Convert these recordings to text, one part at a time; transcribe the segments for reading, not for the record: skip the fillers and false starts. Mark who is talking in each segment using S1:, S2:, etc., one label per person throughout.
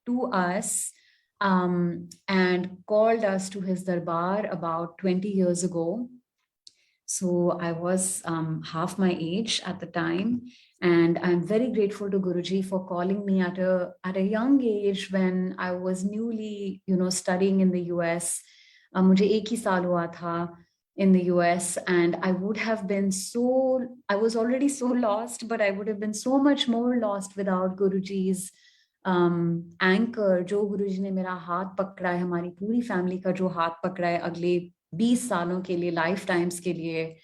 S1: to us and called us to his darbar about 20 years ago. So I was half my age at the time, and I'm very grateful to Guruji for calling me at a young age when I was newly, studying in the US. मुझे एक ही साल हुआ था in the US, and I was already so lost, but I would have been so much more lost without Guruji's anchor. जो गुरुजी ने मेरा हाथ पकड़ा है, हमारी पूरी फैमिली का जो हाथ पकड़ा है अगले 20 सालों के लिए, लाइफ टाइम्स के लिए,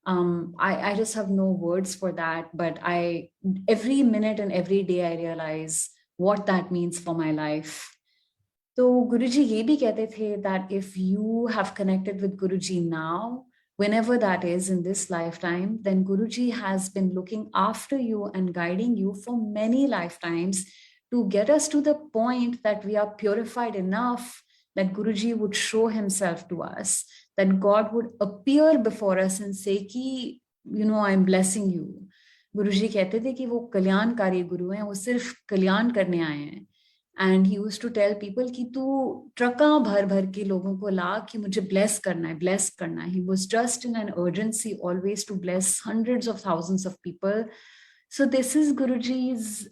S1: I just have no words for that. But every minute and every day I realize what that means for my life. तो गुरुजी ये भी कहते थे that if you have connected with Guruji now, whenever that is in this lifetime, then Guruji has been looking after you and guiding you for many lifetimes to get us to the point that we are purified enough that Guruji would show himself to us, that God would appear before us and say कि, I'm blessing you. गुरुजी कहते थे कि वो कल्याणकारी गुरु हैं, वो सिर्फ कल्याण करने आए हैं. And he used to tell people कि तू ट्रका भर भर के लोगों को ला कि मुझे bless करना है. He was just in an urgency always to bless hundreds of thousands of people. So this is Guruji's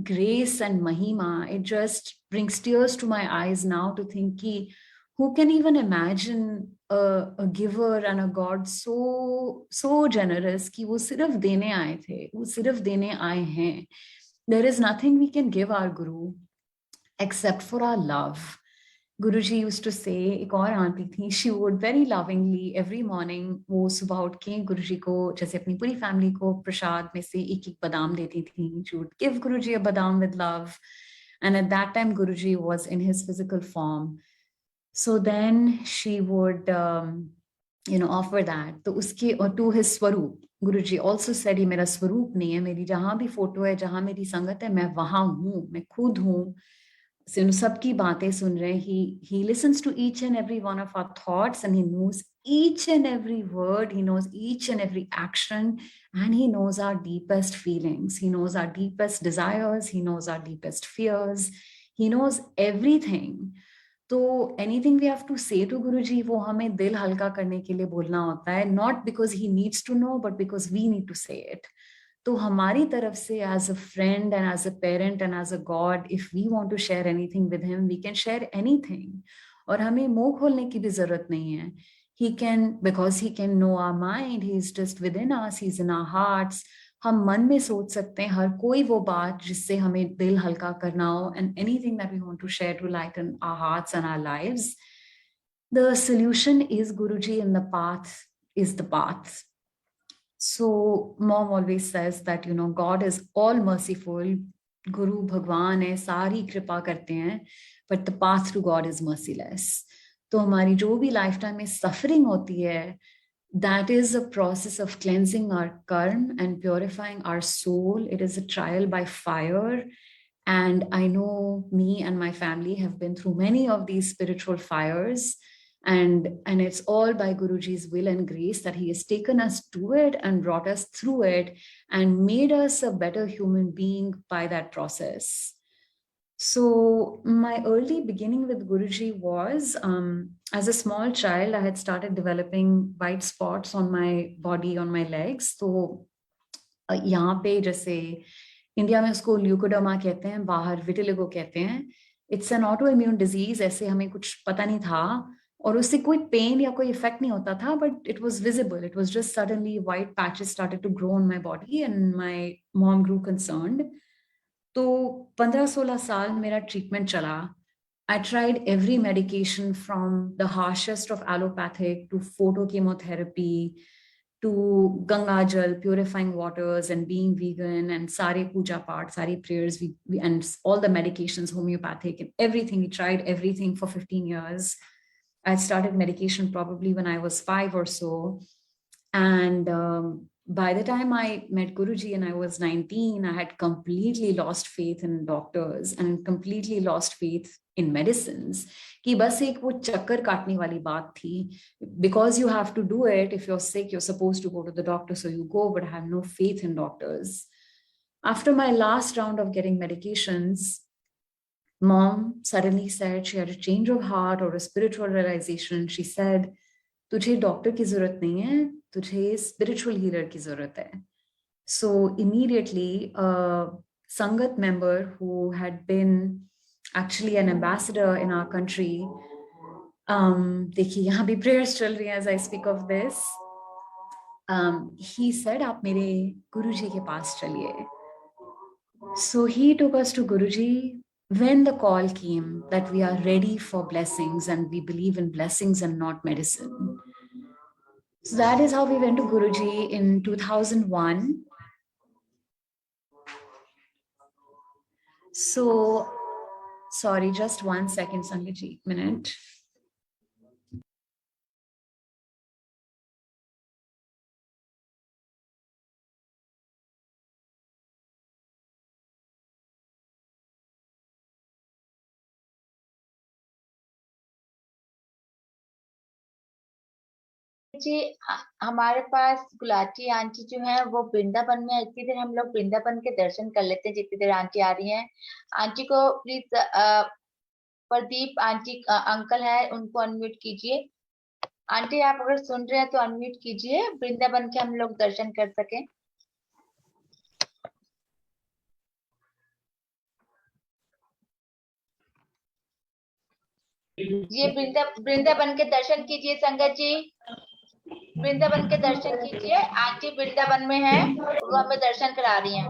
S1: grace and mahima. It just brings tears to my eyes now to think कि who can even imagine a giver and a God so generous कि वो सिर्फ देने आए थे, वो सिर्फ देने आए हैं. There is nothing we can give our Guru except for our love. Guruji used to say, एक और आंटी थी, she would very lovingly every morning, वो सुबह उठ के गुरुजी को, जैसे अपनी पूरी फैमिली को प्रसाद में से एक बादाम देती थी. She would give Guruji a badam with love. And at that time, Guruji was in his physical form. So then she would, offer that. तो उसके, or to his swaroop. Guruji also said, ये मेरा स्वरूप नहीं है, मेरी जहां भी फोटो है, जहां मेरी संगत है, मैं वहां हूं, मैं खुद हूं. सबकी बातें सुन रहे. He listens to each and every one of our thoughts, and he knows each and every word, he knows each and every action, and he knows our deepest feelings, he knows our deepest desires, he knows our deepest fears, he knows everything. तो anything we have to say to Guruji, वो हमें दिल हल्का करने के लिए बोलना होता है, not because he needs to know, but because we need to say it. तो हमारी तरफ से as a friend and as a parent and as a God, if we want to share anything with him, we can share anything. और हमें मुंह खोलने की भी जरूरत नहीं है. He can, because he can know our mind, he is just within us, he's in our hearts. हम मन में सोच सकते हैं हर कोई वो बात जिससे हमें दिल हल्का करना हो, and anything that we want to share to lighten our hearts and our lives. The solution is Guruji, and the path is the path. So mom always says that, God is all merciful. Guru Bhagwan hai, सारी कृपा करते हैं, but the path to God is merciless. तो हमारी जो भी lifetime में suffering होती है, that is a process of cleansing our karma and purifying our soul. It is a trial by fire. And I know me and my family have been through many of these spiritual fires. And it's all by Guruji's will and grace that he has taken us to it and brought us through it and made us a better human being by that process. So my early beginning with Guruji was, as a small child, I had started developing white spots on my body, on my legs. So यहाँ पे जैसे India में उसको leucoderma कहते हैं, बाहर vitiligo कहते हैं. It's an autoimmune disease. ऐसे हमें कुछ पता नहीं था और उससे कोई पेन या कोई इफेक्ट नहीं होता था, but it was visible. It was just suddenly white patches started to grow on my body and my mom grew concerned. तो 15-16 साल मेरा ट्रीटमेंट चला. I tried every medication from the harshest of allopathic to photochemotherapy to Ganga Jal, purifying waters, and being vegan, and sare puja part, sare prayers, and all the medications, homeopathic and everything. We tried everything for 15 years. I started medication probably when I was 5 or so. And by the time I met Guruji and I was 19, I had completely lost faith in doctors and completely lost faith in medicines. कि बस एक वो चक्कर काटने वाली बात थी. Because you have to do it. If you're sick, you're supposed to go to the doctor, so you go, but I have no faith in doctors. After my last round of getting medications, mom suddenly said she had a change of heart or a spiritual realization. She said, तुझे doctor की जरूरत नहीं है, तुझे spiritual healer की जरूरत है. So immediately, a Sangat member who had been actually an ambassador in our country, देखिए यहाँ भी prayers चल रही हैं as I speak of this. He said, आप मेरे गुरुजी के पास चलिए. So he took us to Guruji. When the call came that we are ready for blessings and we believe in blessings and not medicine. So that is how we went to Guruji in 2001. So, sorry, just 1 second, Sangaji, minute.
S2: जी हमारे पास Gulati aunty जो है वो वृंदावन में है। इतनी देर हम लोग वृंदावन के दर्शन कर लेते हैं जितनी देर आंटी आ रही हैं। आंटी को प्लीज प्रदीप आंटी अंकल है उनको अनम्यूट कीजिए। आंटी आप अगर सुन रहे हैं तो अनम्यूट कीजिए, वृंदावन के हम लोग दर्शन कर सकें। ये वृंदावन के दर्शन कीजिए संगत जी, वृंदावन के दर्शन कीजिए। आंटी वृंदावन में है, वो हमें दर्शन करा रही हैं।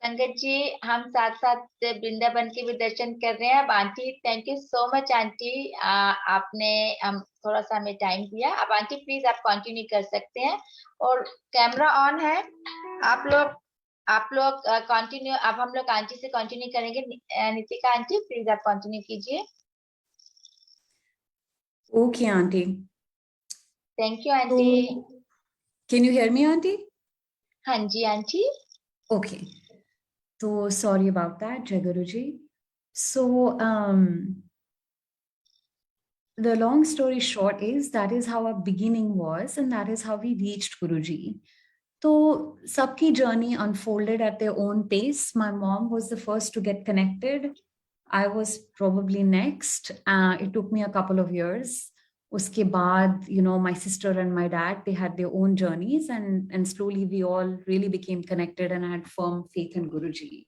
S2: संगत जी हम साथ साथ वृंदावन के भी दर्शन कर रहे हैं। अब aunty thank you so much aunty, आपने थोड़ा सा हमें टाइम दिया। अब आंटी प्लीज आप कंटिन्यू कर सकते हैं और कैमरा ऑन है। आप लोग कंटिन्यू, अब हम लोग आंटी से कंटिन्यू करेंगे। नितिका आंटी प्लीज आप कंटिन्यू कीजिए।
S1: Okay, Aunty.
S2: Thank you aunty.
S1: Can you hear me, Aunty?
S2: हाँ जी aunty.
S1: Okay. So sorry about that, Jai Guruji. So the long story short is that is how our beginning was and that is how we reached Guruji. So sabki journey unfolded at their own pace. My mom was the first to get connected. I was probably next. It took me a couple of years. Uske baad, you know, my sister and my dad, they had their own journeys and slowly we all really became connected and I had firm faith in Guruji.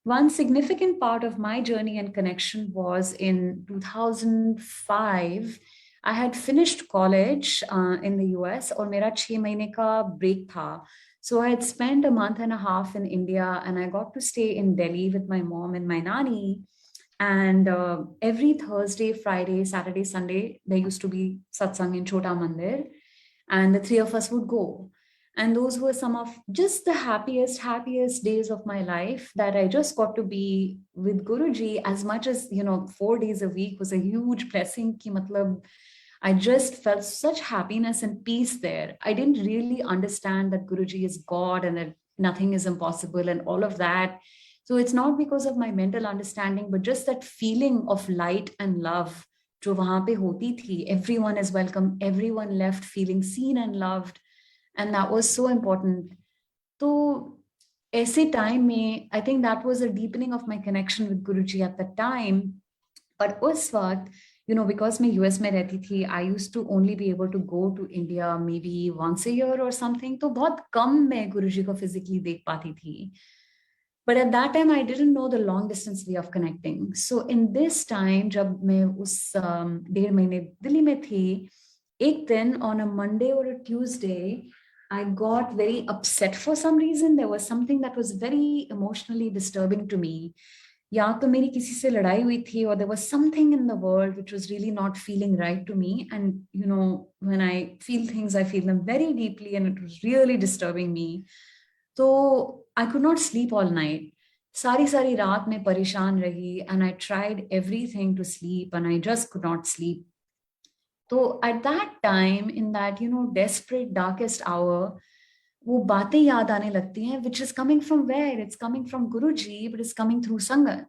S1: One significant part of my journey and connection was in 2005. I had finished college in the US और मेरा 6 महीने का break था. So I had spent a month and a half in India and I got to stay in Delhi with my mom and my nani. And every Thursday, Friday, Saturday, Sunday, there used to be Satsang in Chota Mandir. And the three of us would go. And those were some of just the happiest days of my life that I just got to be with Guruji as much as, you know, 4 days a week was a huge blessing. Ki matlab, I just felt such happiness and peace there. I didn't really understand that Guruji is God and that nothing is impossible and all of that. So it's not because of my mental understanding, but just that feeling of light and love जो वहां पे होती थी, everyone is welcome, everyone left feeling seen and loved, and that was so important. तो ऐसे time में I think that was a deepening of my connection with Guruji at the time. पर उस वक्त बिकॉज मैं यूएस में रहती थी, I use to only be able to go to India maybe once a year और something, तो बहुत कम मैं गुरुजी को फिजिकली देख पाती थी. But at that time, I didn't know the long distance way of connecting. So in this time, जब मैं उस 1.5 महीने दिल्ली में थी, एक दिन on a Monday or a Tuesday, I got very upset for some reason. There was something that was very emotionally disturbing to me. या तो मेरी किसी से लड़ाई हुई थी, or there was something in the world which was really not feeling right to me. And when I feel things, I feel them very deeply, and it was really disturbing me. तो I could not sleep all night. सारी सारी रात में परेशान रही, and I tried everything to sleep, and I just could not sleep. तो at that time, in that desperate darkest hour, वो बातें याद आने लगती हैं, which is coming from where? It's coming from Guruji, but it's coming through Sangat.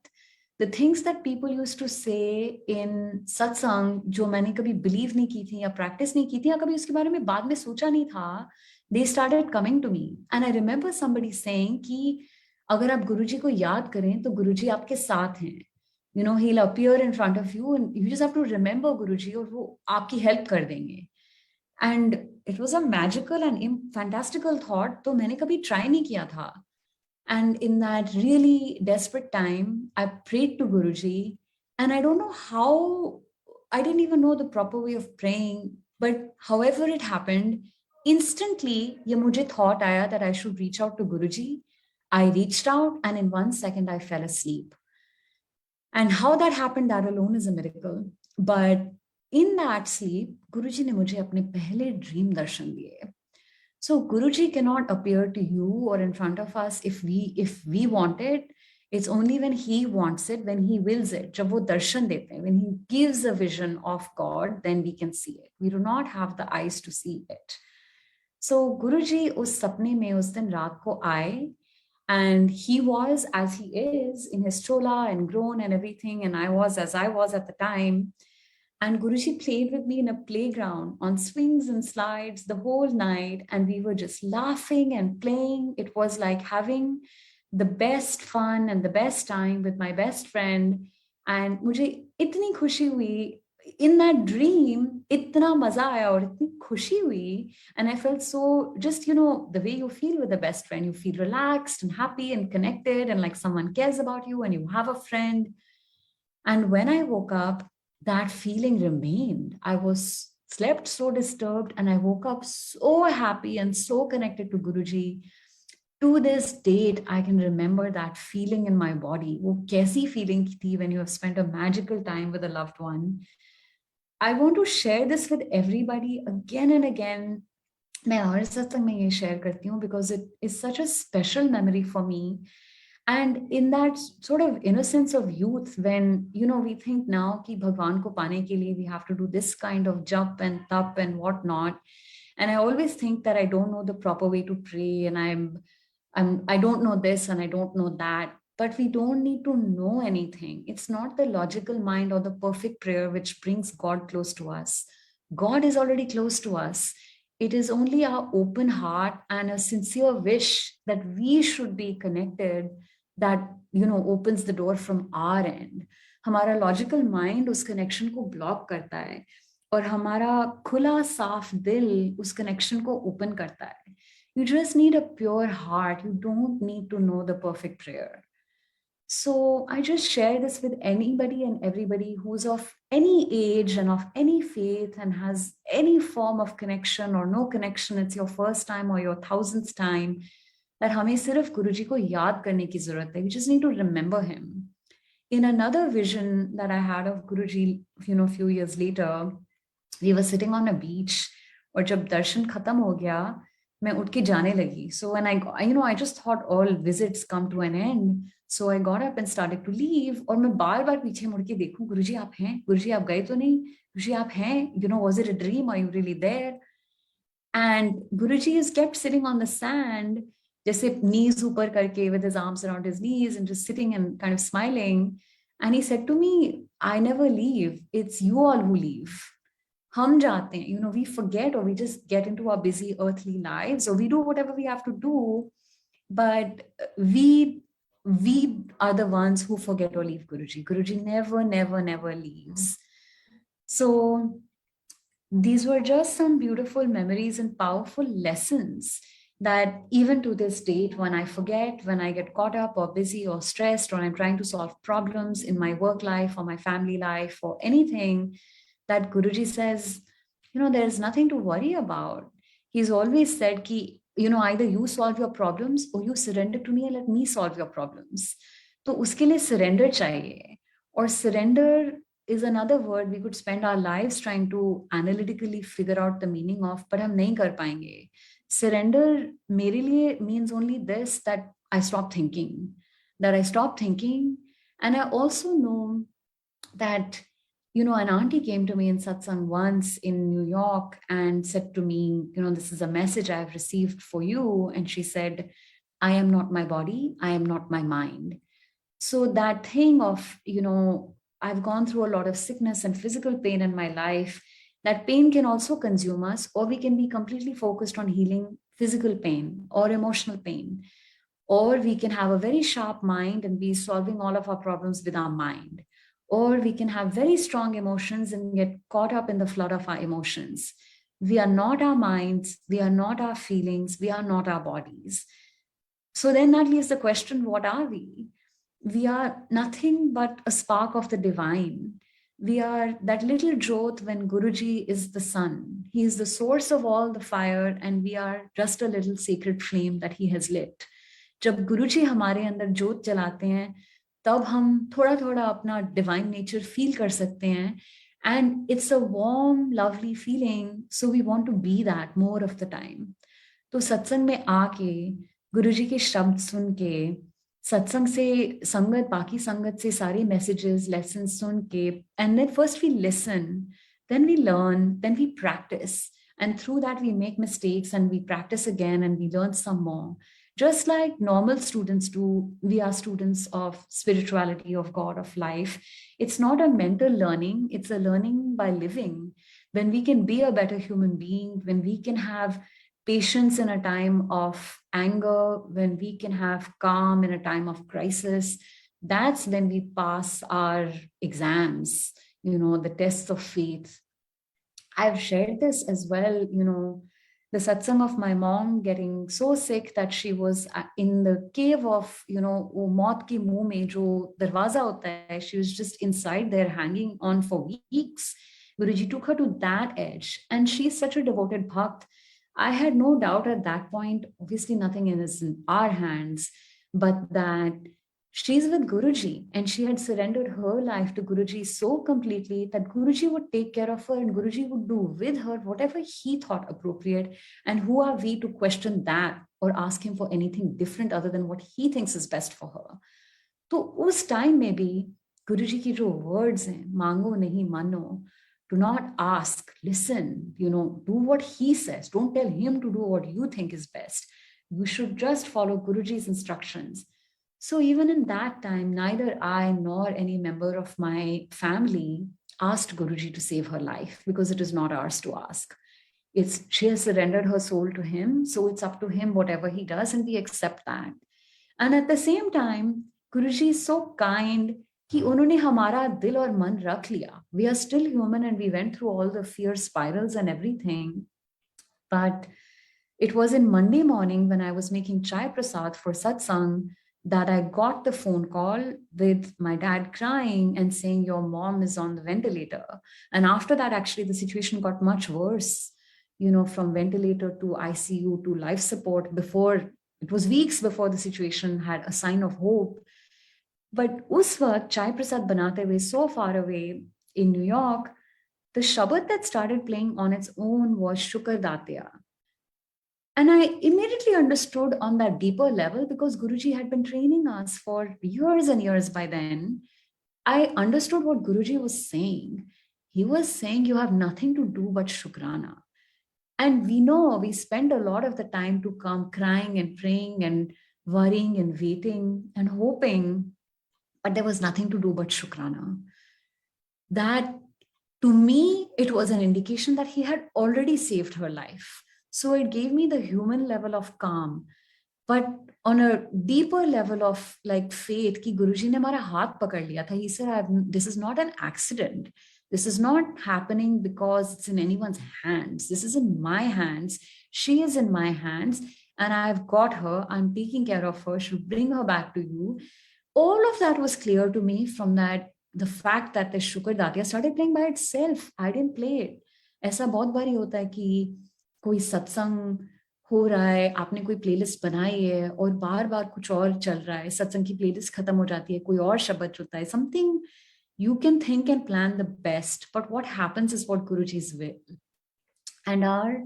S1: The things that people used to say in Satsang, जो मैंने कभी believe नहीं की थी या practice नहीं की थी या कभी उसके बारे में बाद में सोचा नहीं था, they started coming to me. And I remember somebody saying कि अगर आप गुरुजी को याद करें तो गुरुजी आपके साथ हैं. He'll appear in front of you and you just have to remember Guruji, और वो आपकी help कर देंगे. And it was a magical and fantastical thought, तो मैंने कभी try नहीं किया था. And in that really desperate time, I prayed to Guruji, and I don't know how, I didn't even know the proper way of praying, but however it happened, instantly, ये मुझे thought आया that I should reach out to Guruji. I reached out, and in 1 second, I fell asleep. And how that happened, that alone is a miracle. But in that sleep, Guruji ने मुझे अपने पहले dream दर्शन दिए. So Guruji cannot appear to you or in front of us if we want it. It's only when he wants it, when he wills it. जब वो दर्शन देते हैं, when he gives a vision of God, then we can see it. We do not have the eyes to see it. So Guruji उस सपने में उस दिन रात को आए, and he was as he is in his chola and grown and everything, and I was as I was at the time. And Guruji played with me in a playground on swings and slides the whole night, and we were just laughing and playing. It was like having the best fun and the best time with my best friend. And मुझे इतनी खुशी हुई in that dream, इतना मजा आया और इतनी खुशी हुई. And I felt so, just the way you feel with a best friend, you feel relaxed and happy and connected and like someone cares about you and you have a friend. And when I woke up, that feeling remained. I was slept so disturbed, and I woke up so happy and so connected to Guruji. To this date, I can remember that feeling in my body. वो कैसी feeling थी when you have spent a magical time with a loved one. I want to share this with everybody again and again. मैं हर सत्संग में ये share करती हूँ because it is such a special memory for me. And in that sort of innocence of youth, when we think now कि भगवान को पाने के लिए we have to do this kind of jump and tap and whatnot, and I always think that I don't know the proper way to pray, and I don't know this and I don't know that. But we don't need to know anything. It's not the logical mind or the perfect prayer which brings God close to us. God is already close to us. It is only our open heart and a sincere wish that we should be connected that opens the door from our end. हमारा logical mind उस connection को block करता है, और हमारा खुला साफ दिल उस connection को open करता है. You just need a pure heart. You don't need to know the perfect prayer. So I just share this with anybody and everybody who's of any age and of any faith and has any form of connection or no connection. It's your first time or your 1000th time, that हमें सिर्फ गुरुजी को याद करने की जरूरत है. We just need to remember him. In another vision that I had of Guruji, few years later, we were sitting on a beach, और जब दर्शन खत्म हो गया, मैं उठ के जाने लगी. So when I just thought all visits come to an end. So I got up and started to leave. और मैं बार बार पीछे मुड़ के देखूं, गुरुजी आप हैं? गुरुजी आप गए तो नहीं? गुरुजी आप हैं? Was it a dream? Are you really there? And Guruji is kept sitting on the sand, जैसे knees ऊपर करके with his arms around his knees and just sitting and kind of smiling. And he said to me, I never leave. It's you all who leave. Hum jate hain. We forget, or we just get into our busy earthly lives, or we do whatever we have to do. But we are the ones who forget or leave Guruji. Guruji never, never, never leaves. So these were just some beautiful memories and powerful lessons that even to this date, when I forget, when I get caught up or busy or stressed, or I'm trying to solve problems in my work life or my family life or anything, that Guruji says, there's nothing to worry about. He's always said, ki, either you solve your problems or you surrender to me and let me solve your problems. तो उसके लिए surrender चाहिए. Or surrender is another word we could spend our lives trying to analytically figure out the meaning of, but हम नहीं कर पाएंगे. Surrender मेरे लिए means only this, that I stop thinking, and I also know that, an auntie came to me in Satsang once in New York and said to me, this is a message I've received for you. And she said, I am not my body, I am not my mind. So that thing of, I've gone through a lot of sickness and physical pain in my life. That pain can also consume us, or we can be completely focused on healing physical pain or emotional pain. Or we can have a very sharp mind and be solving all of our problems with our mind. Or we can have very strong emotions and get caught up in the flood of our emotions. We are not our minds, we are not our feelings, we are not our bodies. So then that leaves the question, what are we? We are nothing but a spark of the divine. We are that little jyot when Guruji is the sun. He is the source of all the fire, and we are just a little sacred flame that he has lit. जब गुरुजी हमारे अंदर जोत जलाते हैं, तब हम थोड़ा थोड़ा अपना डिवाइन नेचर फील कर सकते हैं. And it's a warm, lovely feeling. So we want to be that more of the time. तो सत्संग में आके गुरुजी के शब्द सुन के, सत्संग से संगत, बाकी संगत से सारे messages, lessons सुन के, and then first we listen, then we learn, then we practice. And through that we make mistakes and we practice again and we learn some more. Just like normal students do, we are students of spirituality, of God, of life. It's not a mental learning, it's a learning by living. When we can be a better human being, when we can have patience in a time of anger, when we can have calm in a time of crisis, that's when we pass our exams, the tests of faith. I've shared this as well, the satsang of my mom getting so sick that she was in the cave of, wo maut ki muh mein jo darwaza hota hai, she was just inside there hanging on for weeks. Guruji took her to that edge, and she's such a devoted bhakt. I had no doubt at that point, obviously nothing is in our hands, but that she's with Guruji, and she had surrendered her life to Guruji so completely that Guruji would take care of her and Guruji would do with her whatever he thought appropriate. And who are we to question that or ask him for anything different other than what he thinks is best for her? So उस time में भी Guruji की जो words हैं, मांगो नहीं मानो, do not ask, listen, do what he says. Don't tell him to do what you think is best. You should just follow Guruji's instructions. So even in that time, neither I nor any member of my family asked Guruji to save her life, because it is not ours to ask. She has surrendered her soul to him, so it's up to him whatever he does, and we accept that. And at the same time, Guruji is so kind कि उन्होंने हमारा दिल और मन रख लिया. We are still human and we went through all the fear spirals and everything. But it was in Monday morning when I was making chai prasad for satsang that I got the phone call with my dad crying and saying, your mom is on the ventilator. And after that, actually, the situation got much worse, from ventilator to ICU to life support. It was weeks before the situation had a sign of hope. But उस वक्त chai prasad banate हुए so far away in New York, the shabad that started playing on its own was Shukar Datya. And I immediately understood on that deeper level, because Guruji had been training us for years and years by then. I understood what Guruji was saying. He was saying you have nothing to do but Shukrana. And we spend a lot of the time to come crying and praying and worrying and waiting and hoping. but there was nothing to do but shukrana. That, to me, it was an indication that he had already saved her life. So it gave me the human level of calm. But on a deeper level of like faith, कि Guruji ने हमारा हाथ पकड़ लिया था. He said, this is not an accident. This is not happening because it's in anyone's hands. This is in my hands. She is in my hands. And I've got her. I'm taking care of her. She'll bring her back to you. All of that was clear to me from that, the fact that the Shukar Datiya started playing by itself. I didn't play it. ऐसा बहुत बारी होता है कि कोई सत्संग हो रहा है, आपने कोई प्लेलिस्ट बनाई है और बार बार कुछ और चल रहा है, सत्संग की प्लेलिस्ट खत्म हो जाती है, कोई और शब्द होता है. Something you can think and plan the best, but what happens is what Guruji's will. And our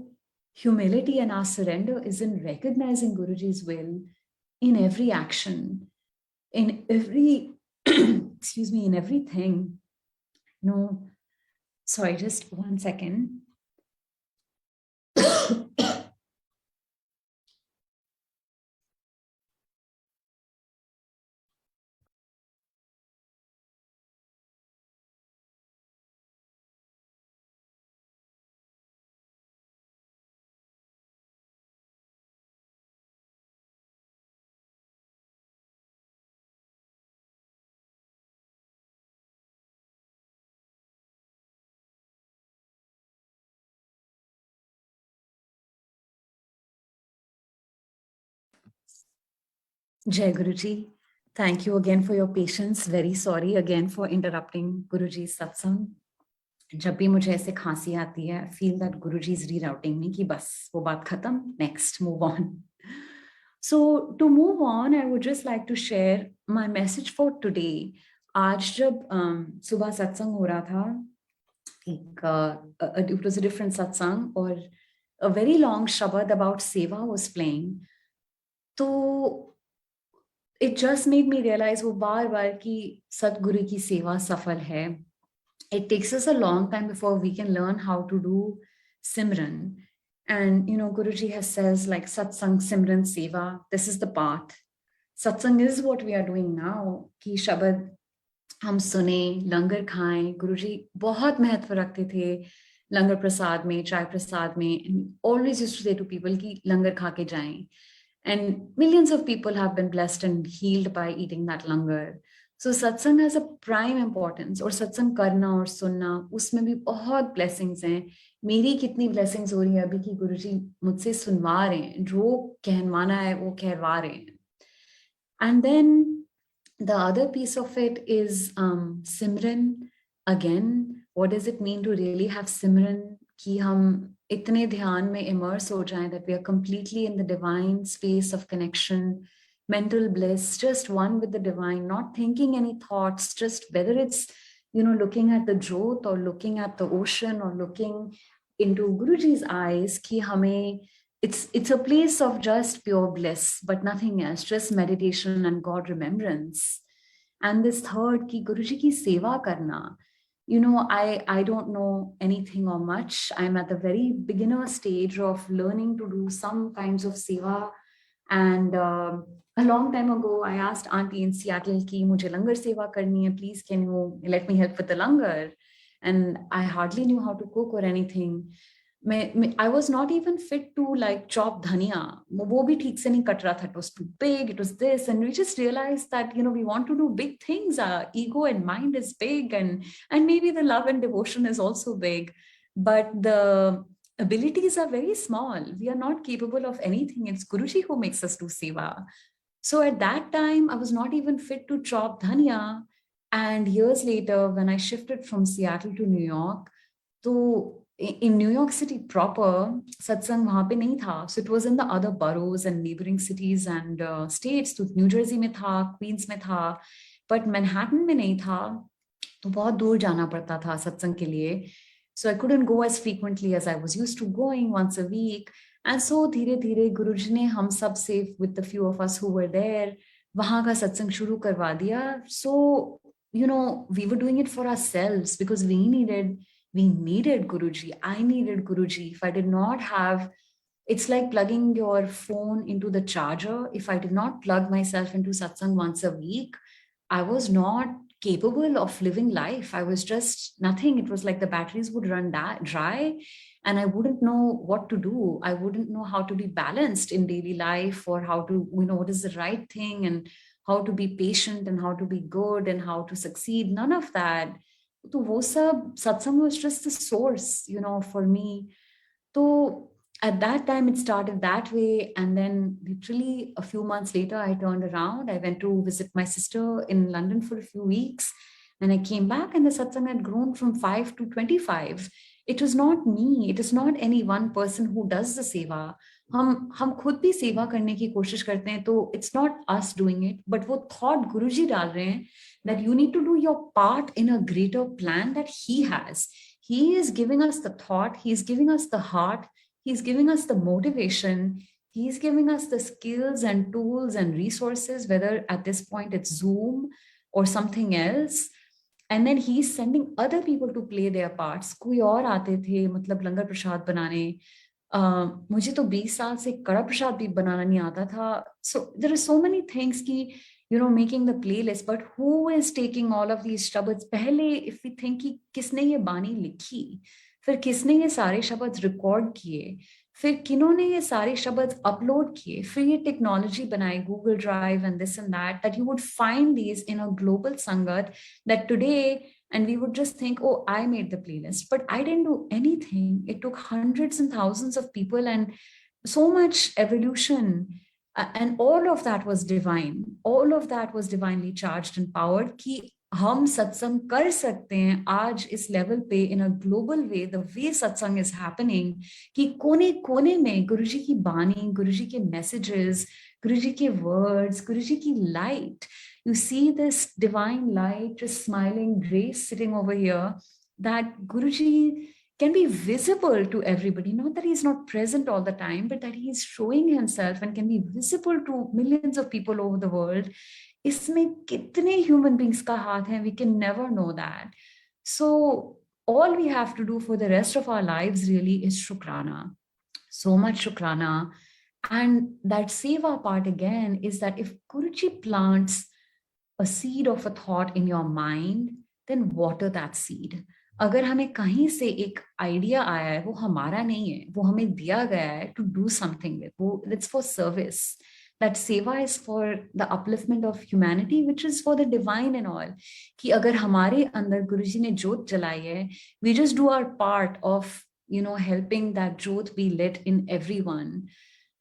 S1: humility and our surrender is in recognizing Guruji's will in every action, in every, excuse me, in everything. No, sorry, just 1 second. Jai Guruji, thank you again for your patience. Very sorry again for interrupting Guruji's satsang. जब भी मुझे ऐसे खांसी आती है, I feel that Guruji is rerouting me कि बस वो बात खत्म, next, move on. So to move on, I would just like to share my message for today. आज जब सुबह सत्संग हो रहा था, it was a different satsang, और a very long shabad about seva was playing. तो it just made me realize वो बार बार कि सतगुरु की सेवा सफल है. It takes us a long time before we can learn how to do Simran. And, Guruji has says like Satsang, Simran, Seva, this is the path. Satsang is what we are doing now. कि शब्द हम सुने, लंगर खाएं. गुरुजी बहुत महत्व रखते थे लंगर प्रसाद में, चाय प्रसाद में. And always used to say to people कि लंगर खा के जाएं. And millions of people have been blessed and healed by eating that langar. So satsang has a prime importance. और सत्संग करना और सुनना, उसमें भी बहुत blessings हैं. मेरी कितनी blessings हो रही है अभी कि गुरुजी मुझसे सुनवा रहे हैं, जो कहवाना है वो कहवा रहे हैं. And then the other piece of it is Simran. Again, what does it mean to really have Simran? कि हम इतने ध्यान में immerse हो जाएं that we are completely in the divine space of connection, mental bliss, just one with the divine, not thinking any thoughts, just whether it's, looking at the jyot or looking at the ocean or looking into Guruji's eyes, कि हमें, it's a place of just pure bliss, but nothing else, just meditation and God remembrance. And this third, कि Guruji की सेवा करना. I don't know anything or much. I'm at the very beginner stage of learning to do some kinds of seva. And a long time ago, I asked Aunty in Seattle ki mujhe langar seva karni hai. Please, can you let me help with the langar? And I hardly knew how to cook or anything. I was not even fit to like chop dhania. वो भी ठीक से नहीं cut रहा था. It was too big. It was this, and we just realized that we want to do big things. Our ego and mind is big, and maybe the love and devotion is also big, but the abilities are very small. We are not capable of anything. It's Guruji who makes us do seva. So at that time, I was not even fit to chop dhania. And years later, when I shifted from Seattle to New York, तो in New York City proper, satsang वहाँ पे नहीं था. So it was in the other boroughs and neighboring cities and states. तो New Jersey में था, Queens में था, but Manhattan में नहीं था. तो बहुत दूर जाना पड़ता था सत्संग के लिए. So I couldn't go as frequently as I was used to going once a week. And so धीरे धीरे गुरुजी ने हम सब से, with the few of us who were there, वहाँ का सत्संग शुरू करवा दिया. So, we were doing it for ourselves because we needed Guruji. I needed Guruji. If I did not have, it's like plugging your phone into the charger. If I did not plug myself into satsang once a week, I was not capable of living life. I was just nothing. It was like the batteries would run dry, and I wouldn't know what to do. I wouldn't know how to be balanced in daily life, or how to, what is the right thing, and how to be patient, and how to be good, and how to succeed. None of that. So wo sab, satsang was just the source, for me. So at that time, it started that way. And then, literally, a few months later, I turned around. I went to visit my sister in London for a few weeks. And I came back, and the satsang had grown from 5 to 25. It was not me. It is not any one person who does the seva. हम खुद भी सेवा करने की कोशिश करते हैं, तो it's not us doing it, but वो thought गुरुजी डाल रहे हैं that you need to do your part in a greater plan that he has. He is giving us the thought, he's giving us the heart, he's giving us the motivation, he's giving us the skills and tools and resources, whether at this point it's Zoom or something else. And then he's sending other people to play their parts. कोई और आते थे, मतलब लंगर प्रसाद बनाने. मुझे तो 20 साल से कड़ा प्रसाद भी बनाना नहीं आता था. So there are so many things कि making the playlist, but who is taking all of these शब्द? पहले if we think कि किसने ये बानी लिखी, फिर किसने ये सारे शब्द रिकॉर्ड किए, फिर किन्होंने ये सारे शब्द अपलोड किए, फिर ये टेक्नोलॉजी बनाई, Google drive and this and that, that you would find these in a global sangat that today, and we would just think, oh, I made the playlist, but I didn't do anything. It took hundreds and thousands of people and so much evolution. And all of that was divine. All of that was divinely charged and powered कि हम सत्संग कर सकते हैं आज इस level पे in a global way, the way सत्संग is happening, कि कोने कोने में गुरुजी की बानी, गुरुजी के messages, गुरुजी के words, गुरुजी की light. You see this divine light just smiling grace sitting over here, that Guruji can be visible to everybody. Not that he's not present all the time, but that he's showing himself and can be visible to millions of people over the world. इसमें कितने human beings का हाथ है, we can never know that. So all we have to do for the rest of our lives really is shukrana. So much shukrana. And that seva part again is that if Guruji plants a seed of a thought in your mind, then water that seed. अगर हमें कहीं से एक idea आया है, वो हमारा नहीं है, वो हमें दिया गया है to do something with, वो it's for service. That seva is for the upliftment of humanity, which is for the divine and all. कि अगर हमारे अंदर गुरुजी ने जोत जलाई है, we just do our part of helping that jyot be lit in everyone.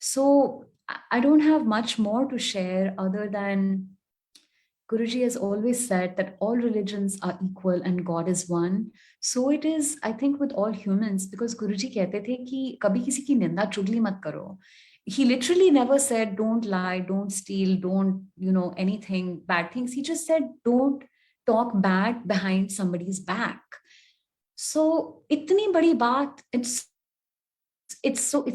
S1: So I don't have much more to share other than Guruji has always said that all religions are equal and God is one. So it is, I think, with all humans, because Guruji कहते थे कि कभी किसी की निंदा चुगली मत करो. He literally never said, don't lie, don't steal, don't, anything, bad things. He just said, don't talk bad behind somebody's back. So itni badi baat, it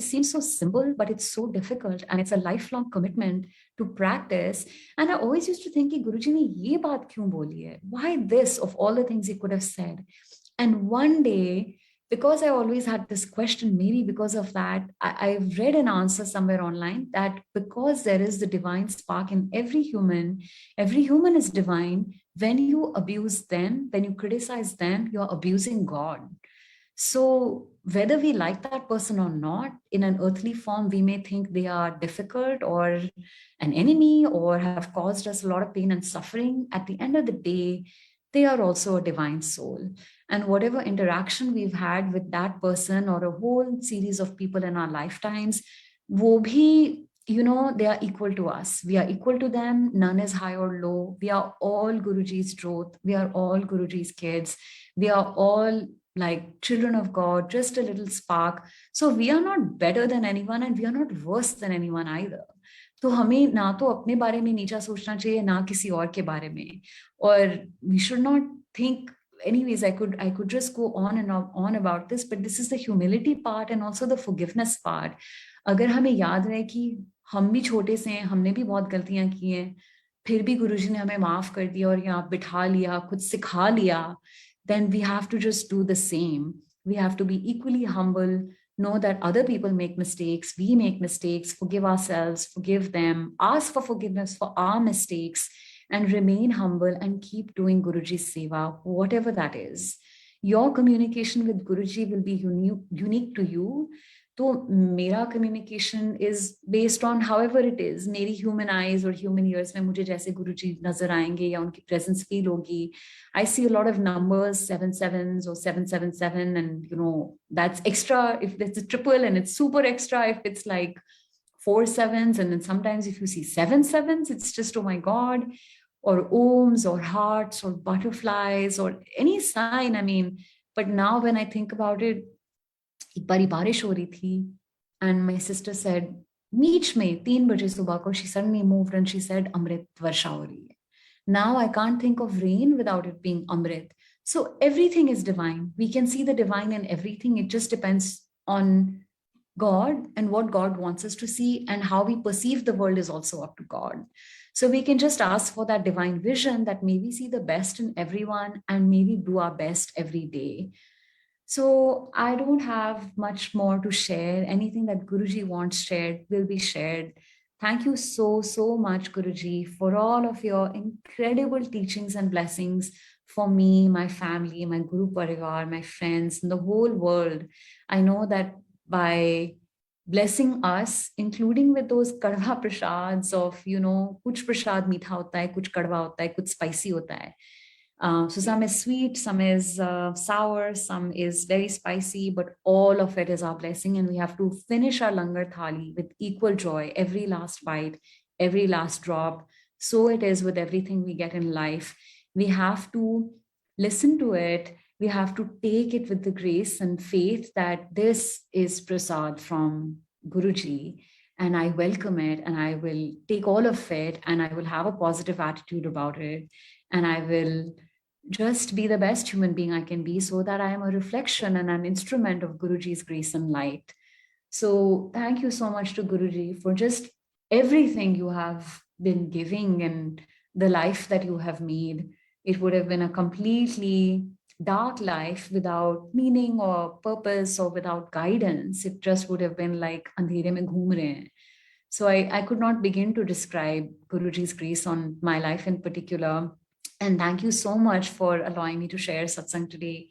S1: seems so simple, but it's so difficult, and it's a lifelong commitment to practice. And I always used to think कि Guruji ने ये बात क्यों बोली है? Why this of all the things he could have said? And one day, because I always had this question, maybe because of that, I've read an answer somewhere online that because there is the divine spark in every human is divine. When you abuse them, when you criticize them, you're abusing God. So whether we like that person or not, in an earthly form, we may think they are difficult or an enemy or have caused us a lot of pain and suffering. At the end of the day, they are also a divine soul. And whatever interaction we've had with that person or a whole series of people in our lifetimes, wo bhi, they are equal to us. We are equal to them. None is high or low. We are all Guruji's truth. We are all Guruji's kids. We are all like children of God, just a little spark. So we are not better than anyone and we are not worse than anyone either. तो हमें ना तो अपने बारे में नीचा सोचना चाहिए ना किसी और के बारे में. Or we should not think, anyways, I could just go on and on about this, but this is the humility part and also the forgiveness part. अगर हमें याद रहे कि हम भी छोटे से हैं, हमने भी बहुत गलतियां की हैं, फिर भी गुरुजी ने हमें माफ कर दिया और यहाँ बिठा लिया, खुद सिखा लिया, then we have to just do the same. We have to be equally humble, know that other people make mistakes, we make mistakes, forgive ourselves, forgive them, ask for forgiveness for our mistakes, and remain humble and keep doing Guruji's seva, whatever that is. Your communication with Guruji will be unique to you. तो मेरा communication is based on however it is. मेरी human eyes और human ears में मुझे जैसे गुरुजी नजर आएंगे या उनकी presence feel होगी. I see a lot of numbers, 7 sevens or 777, and that's extra if it's a triple, and it's super extra if it's like 4 sevens, and then sometimes if you see 7 sevens, it's just, oh my God, or ohms or hearts or butterflies or any sign. I mean, but now when I think about it, एक बारी बारिश हो रही थी, and my sister said, बीच में 3 बजे सुबह को, she suddenly moved and she said, अमृत वर्षा हो रही है. Now I can't think of rain without it being Amrit. So everything is divine. We can see the divine in everything. It just depends on God and what God wants us to see, and how we perceive the world is also up to God. So we can just ask for that divine vision, that may we see the best in everyone and maybe do our best every day. So I don't have much more to share. Anything that Guruji wants shared will be shared. Thank you so, so much, Guruji, for all of your incredible teachings and blessings for me, my family, my Guru Parivar, my friends, and the whole world. I know that by blessing us, including with those kadwa prasads of, kuch prasad meetha hota hai, kuch kadwa hota hai, kuch spicy hota hai. So some is sweet, some is sour, some is very spicy, but all of it is our blessing. And we have to finish our langar thali with equal joy, every last bite, every last drop. So it is with everything we get in life. We have to listen to it. We have to take it with the grace and faith that this is prasad from Guruji, and I welcome it, and I will take all of it, and I will have a positive attitude about it, and I will just be the best human being I can be, so that I am a reflection and an instrument of Guruji's grace and light. So thank you so much to Guruji for just everything you have been giving and the life that you have made. It would have been a completely dark life without meaning or purpose or without guidance. It just would have been like andhere mein ghoom rahe hain. So I could not begin to describe Guruji's grace on my life in particular. And thank you so much for allowing me to share satsang today.